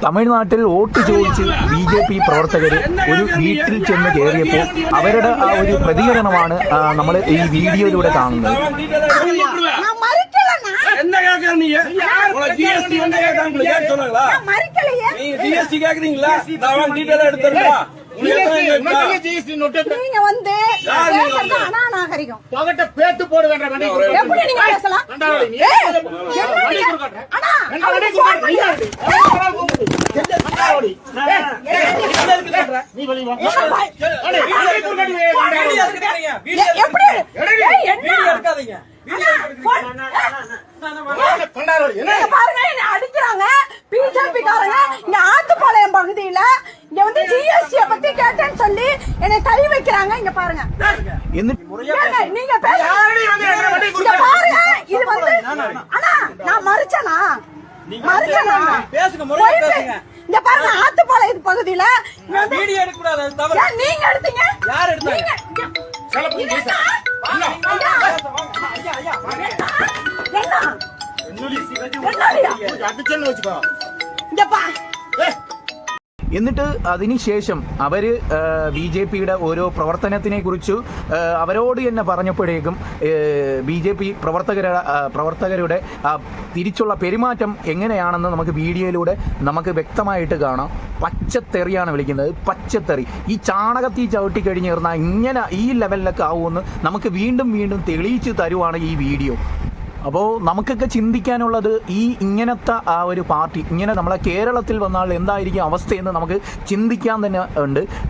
തമിഴ്നാട്ടിൽ വോട്ട് ചോദിച്ച് BJP പ്രവർത്തകർ ഒരു വീട്ടിൽ ചെന്ന് കയറിയപ്പോൾ അവരുടെ ആ ഒരു പ്രതികരണമാണ് നമ്മൾ ഈ വീഡിയോയിലൂടെ കാണുന്നത്. நீங்க வந்து அநாகரிகம் பேத்து போட வேண்டாம். எப்படி நீங்க பேசலாம்? அடிக்கிறாங்க பிஜேபி காரங்க இங்க ஆத்துப்பாளையம் பகுதியில இங்க வந்து ஜிஎஸ்டி பத்தி கேட்டேன்னு சொல்லி என்னை கை வைக்கிறாங்க. இங்க பாருங்க, நீங்க பாருங்க, இது வந்து அண்ணா நான் மறுச்சனா இங்க பாருங்க, ஆத்துப்பாளையம் பகுதியில நீங்க எடுத்தீங்க. யார் எடுத்தாங்க? എന്നിട്ട് അതിനുശേഷം അവർ BJPയുടെ ഓരോ പ്രവർത്തനത്തിനെ കുറിച്ച് അവരോട് തന്നെ പറഞ്ഞപ്പോഴേക്കും BJP പ്രവർത്തകരുടെ തിരിച്ചുള്ള പെരുമാറ്റം എങ്ങനെയാണെന്ന് നമുക്ക് വീഡിയോയിലൂടെ നമുക്ക് വ്യക്തമായിട്ട് കാണാം. പച്ചത്തെറിയാണ് വിളിക്കുന്നത്, പച്ചത്തെറി. ഈ ചാണകത്തിൽ ചവിട്ടി കഴിഞ്ഞിരുന്നാൽ ഇങ്ങനെ ഈ ലെവലിലൊക്കെ ആവുമെന്ന് നമുക്ക് വീണ്ടും വീണ്ടും തെളിയിച്ച് തരുവാണ് ഈ വീഡിയോ. അപ്പോൾ നമുക്കൊക്കെ ചിന്തിക്കാനുള്ളത് ഇങ്ങനത്തെ ആ ഒരു പാർട്ടി ഇങ്ങനെ നമ്മളെ കേരളത്തിൽ വന്നാൽ എന്തായിരിക്കും അവസ്ഥയെന്ന് നമുക്ക് ചിന്തിക്കാൻ തന്നെ ഉണ്ട്.